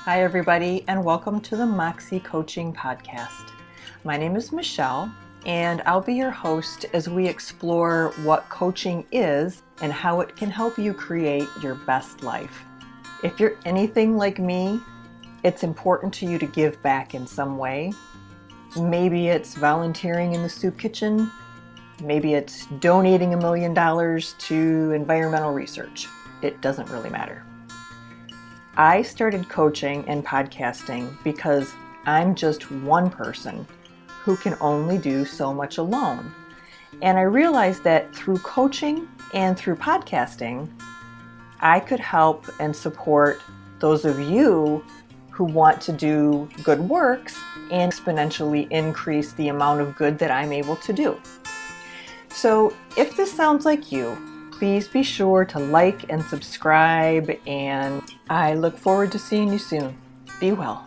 Hi, everybody, and welcome to the Moxie Coaching Podcast. My name is Michelle, and I'll be your host as we explore what coaching is and how it can help you create your best life. If you're anything like me, it's important to you to give back in some way. Maybe it's volunteering in the soup kitchen. Maybe it's donating $1 million to environmental research. It doesn't really matter. I started coaching and podcasting because I'm just one person who can only do so much alone. And I realized that through coaching and through podcasting, I could help and support those of you who want to do good works and exponentially increase the amount of good that I'm able to do. So if this sounds like you, please be sure to like and subscribe, and I look forward to seeing you soon. Be well.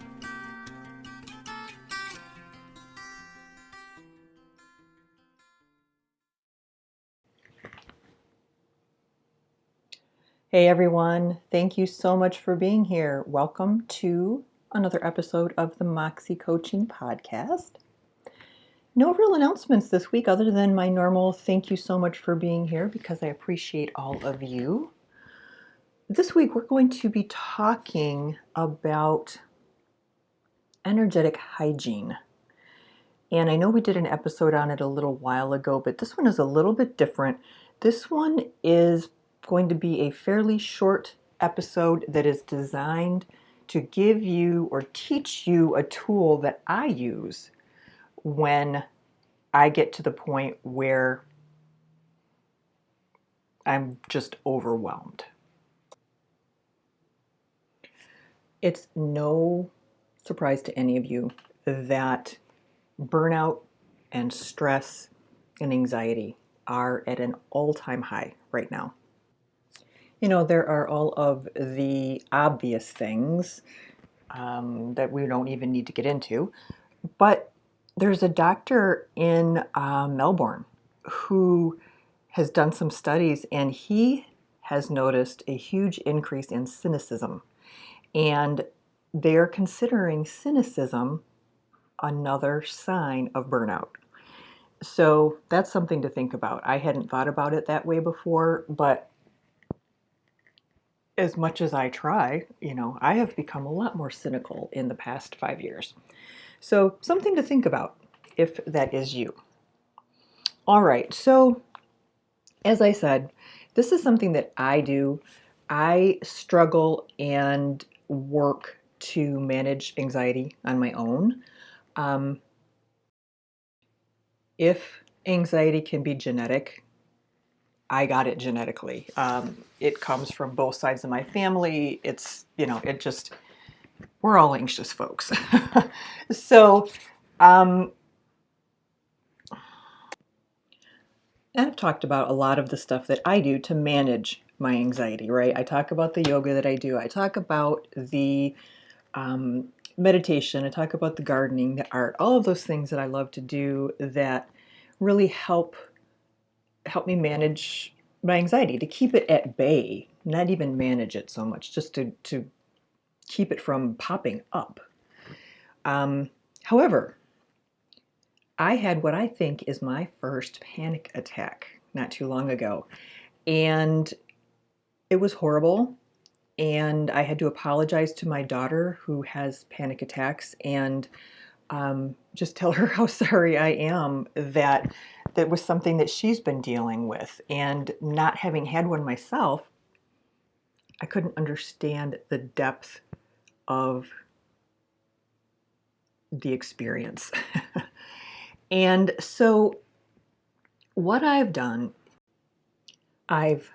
Hey everyone, thank you so much for being here. Welcome to another episode of the Moxie Coaching Podcast. No real announcements this week other than my normal thank you so much for being here because I appreciate all of you. This week we're going to be talking about energetic hygiene. And I know we did an episode on it a little while ago, but this one is a little bit different. This one is going to be a fairly short episode that is designed to give you or teach you a tool that I use when I get to the point where I'm just overwhelmed. It's no surprise to any of you that burnout and stress and anxiety are at an all-time high right now. You know, there are all of the obvious things that we don't even need to get into, but there's a doctor in Melbourne who has done some studies, and he has noticed a huge increase in cynicism, and they're considering cynicism another sign of burnout. So that's something to think about. I hadn't thought about it that way before, but as much as I try, I have become a lot more cynical in the past 5 years. So something to think about if that is you. All right, so as I said, this is something that I do. I struggle and work to manage anxiety on my own. If anxiety can be genetic, I got it genetically. It comes from both sides of my family. We're all anxious folks. So, I've talked about a lot of the stuff that I do to manage my anxiety, right? I talk about the yoga that I do. I talk about the meditation. I talk about the gardening, the art, all of those things that I love to do that really help me manage my anxiety, to keep it at bay, not even manage it so much, just to keep it from popping up. However, I had what I think is my first panic attack not too long ago, and it was horrible. And I had to apologize to my daughter who has panic attacks and just tell her how sorry I am that was something that she's been dealing with. And not having had one myself, I couldn't understand the depth of the experience. And so what I've done, I've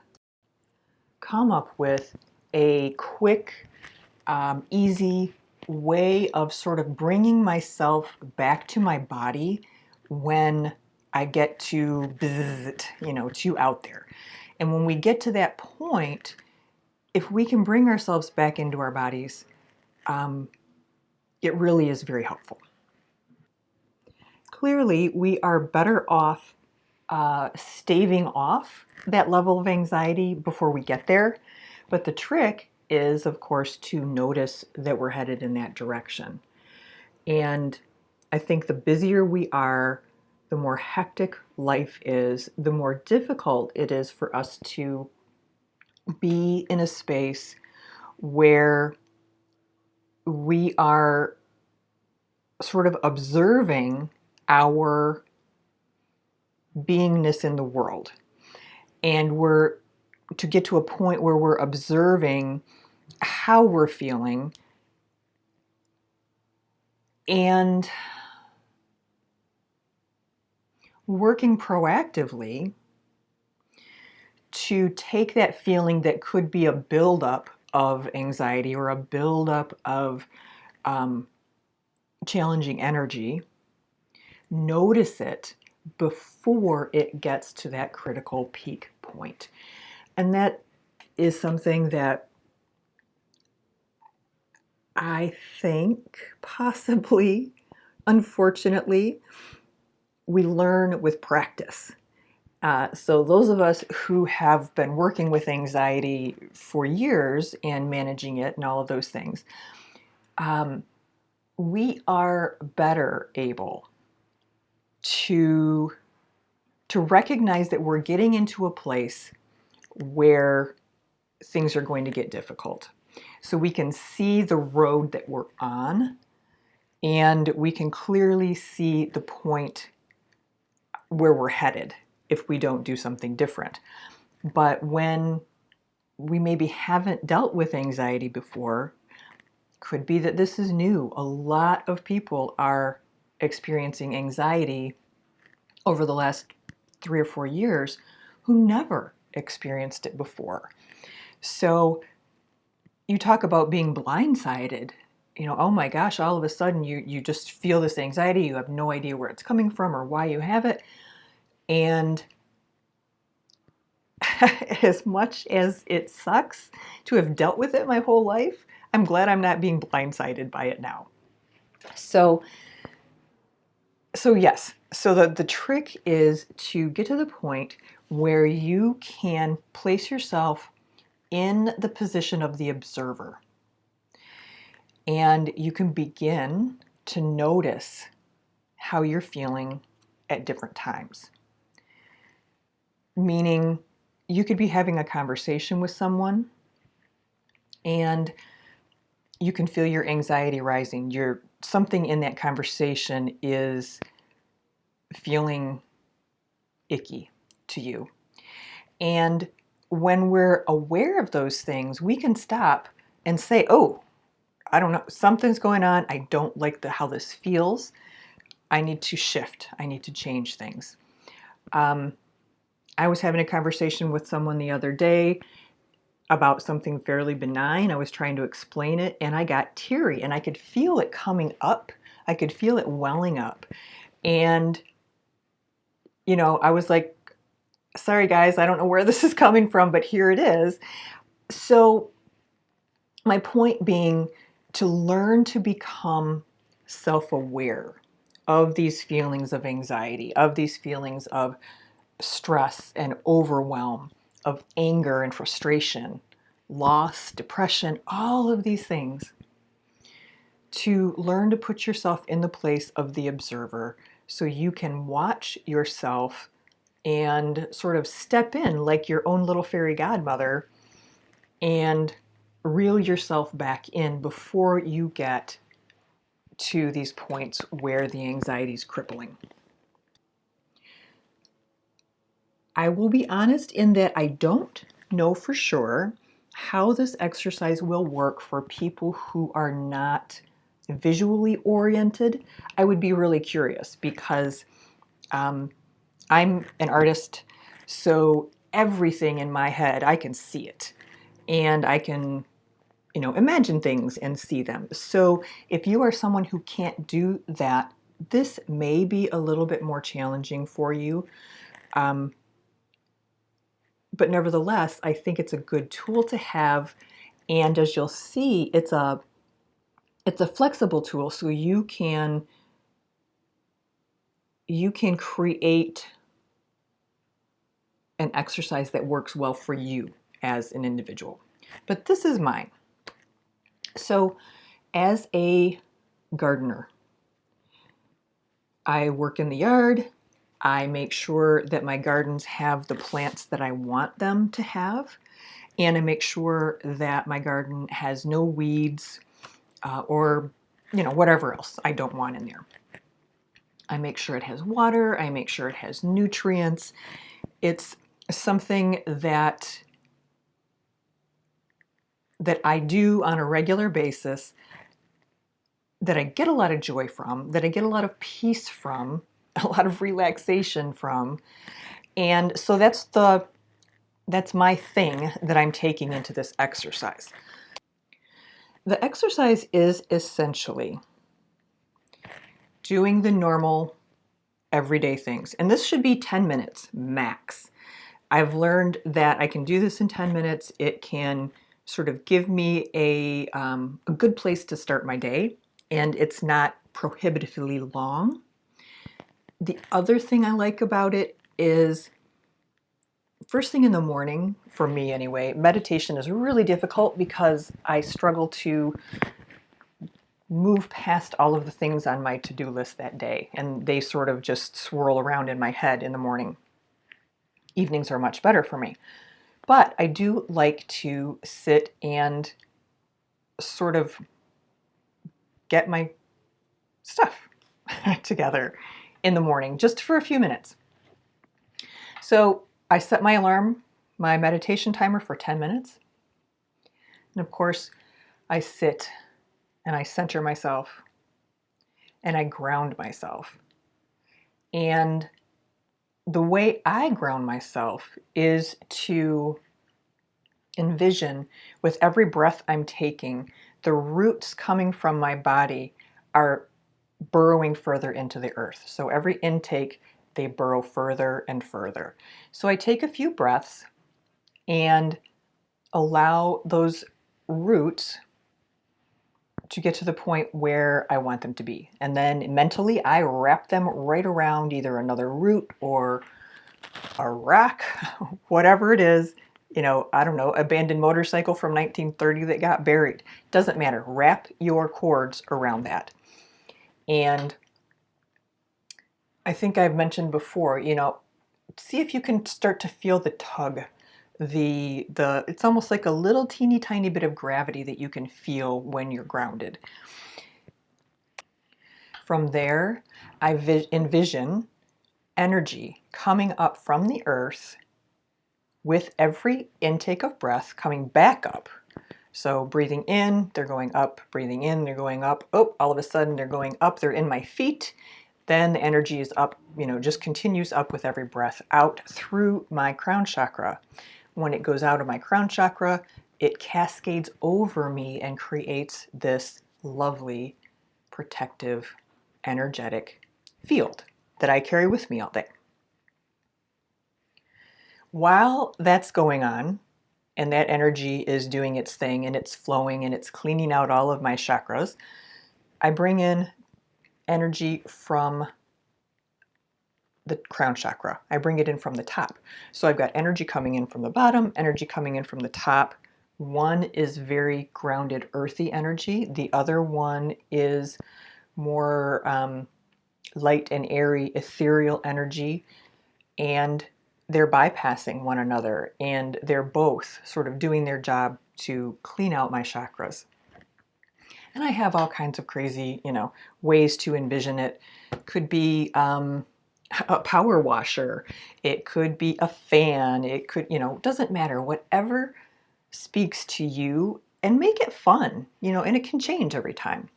come up with a quick, easy way of sort of bringing myself back to my body when I get too too out there. And when we get to that point, if we can bring ourselves back into our bodies, it really is very helpful. Clearly, we are better off staving off that level of anxiety before we get there. But the trick is, of course, to notice that we're headed in that direction. And I think the busier we are, the more hectic life is, the more difficult it is for us to be in a space where we are sort of observing our beingness in the world. And we're to get to a point where we're observing how we're feeling and working proactively to take that feeling that could be a buildup of anxiety or a buildup of challenging energy, notice it before it gets to that critical peak point. And that is something that I think possibly, unfortunately, we learn with practice. So those of us who have been working with anxiety for years and managing it and all of those things, we are better able to recognize that we're getting into a place where things are going to get difficult. So we can see the road that we're on, and we can clearly see the point where we're headed if we don't do something different. But when we maybe haven't dealt with anxiety before, could be that this is new. A lot of people are experiencing anxiety over the last 3 or 4 years who never experienced it before. So you talk about being blindsided. Oh my gosh, all of a sudden you just feel this anxiety. You have no idea where it's coming from or why you have it. And as much as it sucks to have dealt with it my whole life, I'm glad I'm not being blindsided by it now. So yes, so the trick is to get to the point where you can place yourself in the position of the observer. And you can begin to notice how you're feeling at different times. Meaning, you could be having a conversation with someone and you can feel your anxiety rising. Something in that conversation is feeling icky to you. And when we're aware of those things, we can stop and say, oh, I don't know, something's going on. I don't like how this feels. I need to shift. I need to change things. I was having a conversation with someone the other day about something fairly benign. I was trying to explain it and I got teary and I could feel it coming up. I could feel it welling up. And, I was like, sorry guys, I don't know where this is coming from, but here it is. So my point being to learn to become self-aware of these feelings of anxiety, of these feelings of stress and overwhelm, of anger and frustration, loss, depression, all of these things. To learn to put yourself in the place of the observer so you can watch yourself and sort of step in like your own little fairy godmother and reel yourself back in before you get to these points where the anxiety is crippling. I will be honest in that I don't know for sure how this exercise will work for people who are not visually oriented. I would be really curious because I'm an artist, so everything in my head, I can see it and I can, imagine things and see them. So if you are someone who can't do that, this may be a little bit more challenging for you. But nevertheless, I think it's a good tool to have. And as you'll see, it's a flexible tool, so you can create an exercise that works well for you as an individual. But this is mine. So, as a gardener, I work in the yard. I make sure that my gardens have the plants that I want them to have. And I make sure that my garden has no weeds or, whatever else I don't want in there. I make sure it has water. I make sure it has nutrients. It's something that I do on a regular basis, that I get a lot of joy from, that I get a lot of peace from, a lot of relaxation from. And so that's my thing that I'm taking into this exercise. The exercise is essentially doing the normal everyday things. And this should be 10 minutes max. I've learned that I can do this in 10 minutes. It can sort of give me a good place to start my day, and it's not prohibitively long. The other thing I like about it is first thing in the morning, for me anyway, meditation is really difficult because I struggle to move past all of the things on my to-do list that day, and they sort of just swirl around in my head in the morning. Evenings are much better for me. But I do like to sit and sort of get my stuff together in the morning just for a few minutes. So I set my alarm, my meditation timer for 10 minutes. And of course, I sit and I center myself and I ground myself. And the way I ground myself is to envision, with every breath I'm taking, the roots coming from my body are burrowing further into the earth. So every intake, they burrow further and further. So I take a few breaths and allow those roots to get to the point where I want them to be. And then mentally, I wrap them right around either another root or a rock, whatever it is. I don't know, abandoned motorcycle from 1930 that got buried. Doesn't matter. Wrap your cords around that. And I think I've mentioned before, see if you can start to feel the tug. It's almost like a little teeny tiny bit of gravity that you can feel when you're grounded. From there, I envision energy coming up from the earth with every intake of breath coming back up. So breathing in, they're going up, breathing in, they're going up. Oh, all of a sudden they're going up, they're in my feet. Then the energy is up, just continues up with every breath out through my crown chakra. When it goes out of my crown chakra, it cascades over me and creates this lovely, protective, energetic field that I carry with me all day. While that's going on, and that energy is doing its thing and it's flowing and it's cleaning out all of my chakras, I bring in energy from the crown chakra. I bring it in from the top. So I've got energy coming in from the bottom, energy coming in from the top. One is very grounded, earthy energy. The other one is more light and airy, ethereal energy. And they're bypassing one another, and they're both sort of doing their job to clean out my chakras. And I have all kinds of crazy, ways to envision it. It could be a power washer. It could be a fan. It could, doesn't matter. Whatever speaks to you, and make it fun, and it can change every time.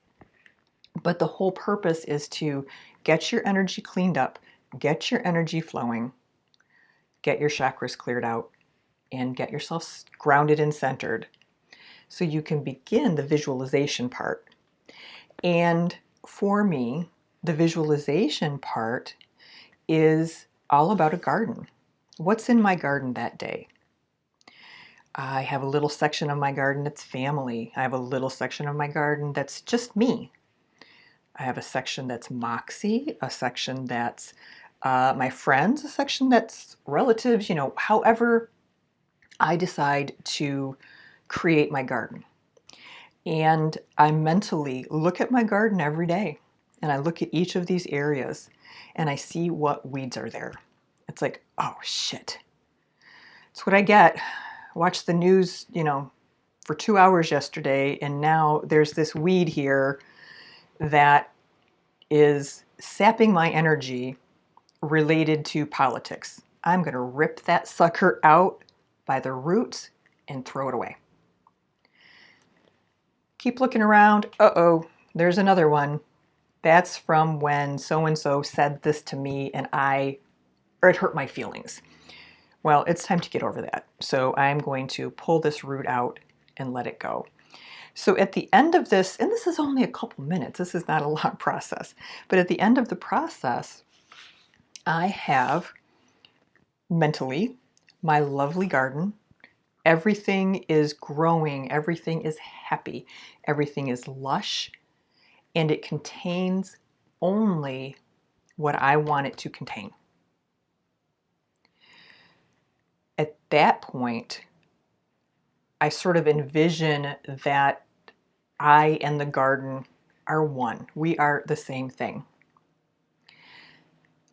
But the whole purpose is to get your energy cleaned up, get your energy flowing, get your chakras cleared out, and get yourself grounded and centered so you can begin the visualization part. And for me, the visualization part is all about a garden. What's in my garden that day? I have a little section of my garden that's family. I have a little section of my garden that's just me. I have a section that's Moxie, a section that's my friends, a section that's relatives, however I decide to create my garden. And I mentally look at my garden every day, and I look at each of these areas and I see what weeds are there. It's like, oh shit. It's what I get. Watch the news, for 2 hours yesterday, and now there's this weed here that is sapping my energy related to politics. I'm going to rip that sucker out by the roots and throw it away. Keep looking around. Uh-oh, there's another one. That's from when so-and-so said this to me and it hurt my feelings. Well, it's time to get over that. So I'm going to pull this root out and let it go. So at the end of this, and this is only a couple minutes, this is not a long process, but at the end of the process, I have mentally my lovely garden. Everything is growing, everything is happy, everything is lush, and it contains only what I want it to contain. At that point, I sort of envision that I and the garden are one. We are the same thing.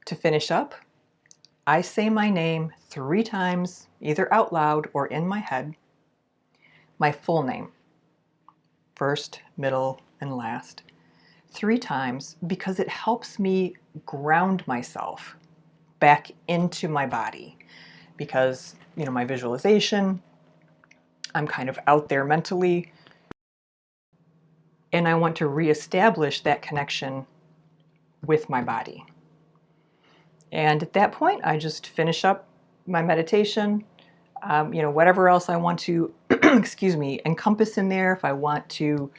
To finish up, I say my name 3 times, either out loud or in my head. My full name, first, middle, and last, 3 times, because it helps me ground myself back into my body. Because, my visualization, I'm kind of out there mentally, and I want to reestablish that connection with my body. And at that point, I just finish up my meditation, whatever else I want to, encompass in there. If I want to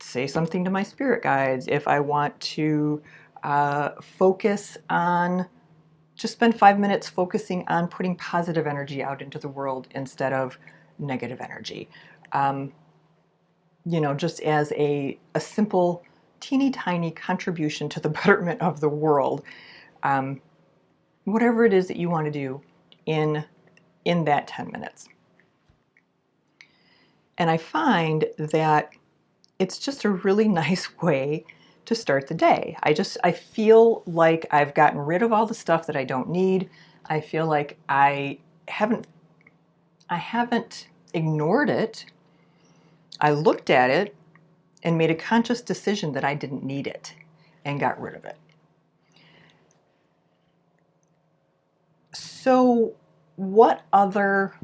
say something to my spirit guides, if I want to focus on, just spend 5 minutes focusing on putting positive energy out into the world instead of negative energy. Just as a simple, teeny tiny contribution to the betterment of the world. Whatever it is that you want to do in that 10 minutes. And I find that it's just a really nice way to start the day. I feel like I've gotten rid of all the stuff that I don't need. I feel like I haven't ignored it. I looked at it and made a conscious decision that I didn't need it and got rid of it. So what other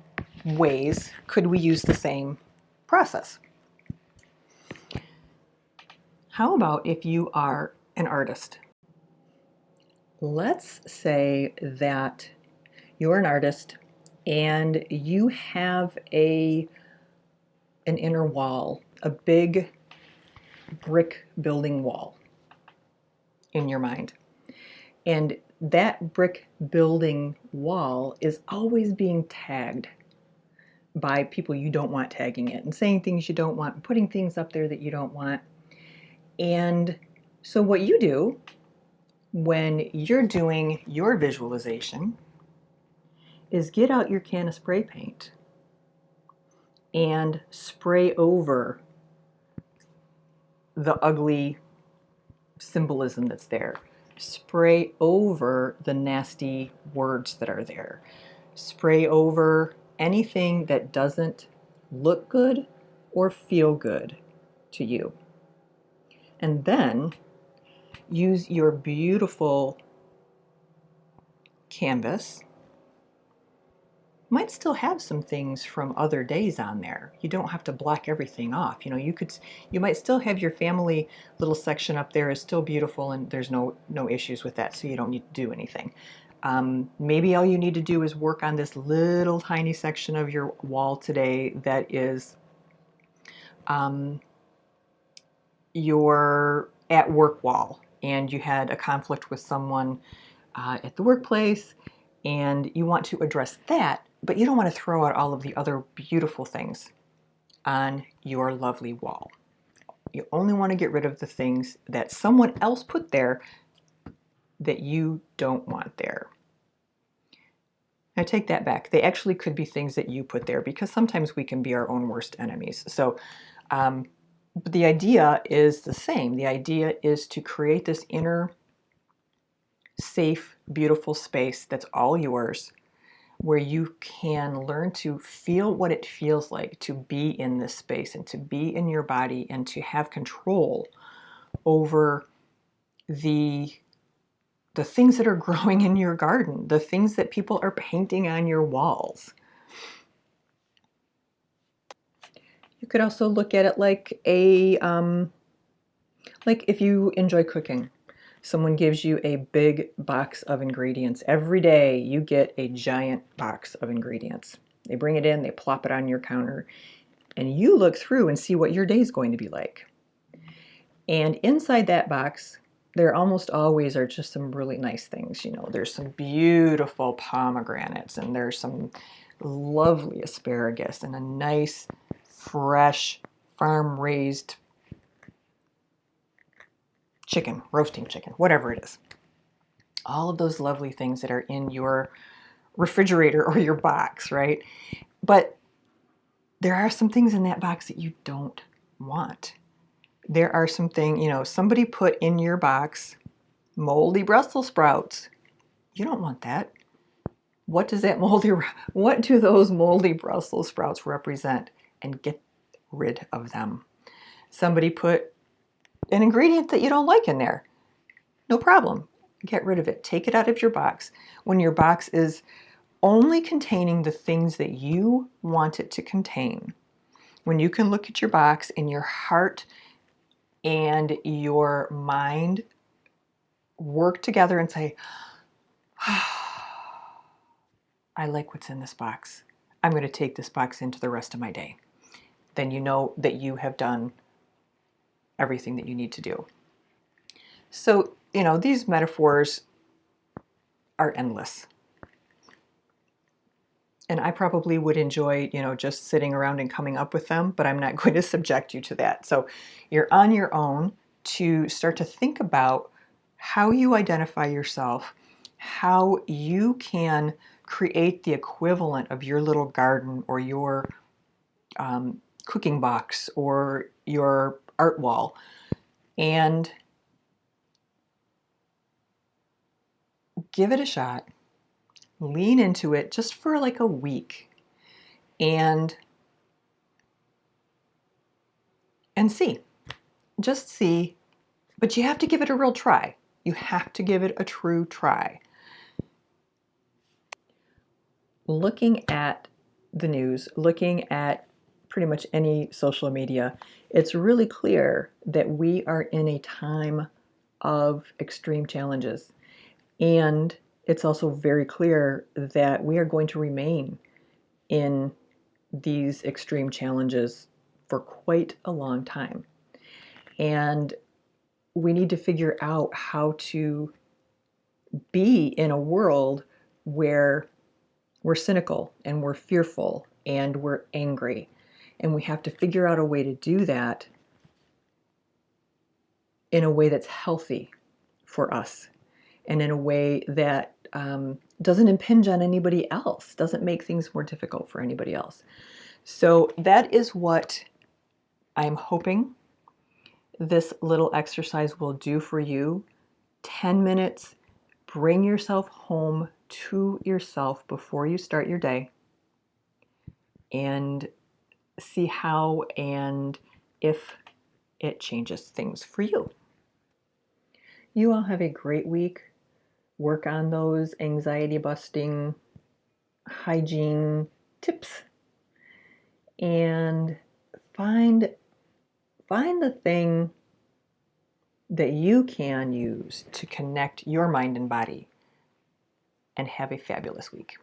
ways could we use the same process? How about if you are an artist? Let's say that you're an artist and you have an inner wall, a big brick building wall in your mind. And that brick building wall is always being tagged by people you don't want tagging it and saying things you don't want, putting things up there that you don't want. And so what you do when you're doing your visualization is get out your can of spray paint and spray over the ugly symbolism that's there. Spray over the nasty words that are there. Spray over anything that doesn't look good or feel good to you. And then use your beautiful canvas. Might still have some things from other days on there. You don't have to block everything off. You might still have your family little section up there is still beautiful and there's no issues with that, so you don't need to do anything. Maybe all you need to do is work on this little tiny section of your wall today that is your at work wall, and you had a conflict with someone at the workplace, and you want to address that, but you don't want to throw out all of the other beautiful things on your lovely wall. You only want to get rid of the things that someone else put there that you don't want there. I take that back. They actually could be things that you put there, because sometimes we can be our own worst enemies. So but the idea is the same. The idea is to create this inner, safe, beautiful space that's all yours, where you can learn to feel what it feels like to be in this space and to be in your body and to have control over the things that are growing in your garden, the things that people are painting on your walls. You could also look at it like like if you enjoy cooking. Someone gives you a big box of ingredients. Every day you get a giant box of ingredients. They bring it in, they plop it on your counter, and you look through and see what your day is going to be like. And inside that box, there almost always are just some really nice things. You know, there's some beautiful pomegranates, and there's some lovely asparagus, and a nice, fresh, farm-raised chicken, roasting chicken, whatever it is. All of those lovely things that are in your refrigerator or your box, right? But there are some things in that box that you don't want. There are some things, you know, somebody put in your box moldy Brussels sprouts. You don't want that. What do those moldy Brussels sprouts represent? And get rid of them. Somebody put an ingredient that you don't like in there. No problem. Get rid of it. Take it out of your box. When your box is only containing the things that you want it to contain, when you can look at your box and your heart and your mind work together and say, I like what's in this box. I'm going to take this box into the rest of my day. Then you know that you have done everything that you need to do. So, you know, these metaphors are endless. And I probably would enjoy, you know, just sitting around and coming up with them, but I'm not going to subject you to that. So you're on your own to start to think about how you identify yourself, how you can create the equivalent of your little garden or your cooking box or your art wall, and give it a shot. Lean into it just for like a week and see. Just see. But you have to give it a real try. You have to give it a true try. Looking at the news, looking at pretty much any social media, it's really clear that we are in a time of extreme challenges. And it's also very clear that we are going to remain in these extreme challenges for quite a long time. And we need to figure out how to be in a world where we're cynical and we're fearful and we're angry. And we have to figure out a way to do that in a way that's healthy for us and in a way that doesn't impinge on anybody else, doesn't make things more difficult for anybody else. So that is what I'm hoping this little exercise will do for you. 10 minutes, bring yourself home to yourself before you start your day and see how and if it changes things for you. You all have a great week. Work on those anxiety busting hygiene tips and find the thing that you can use to connect your mind and body, and have a fabulous week.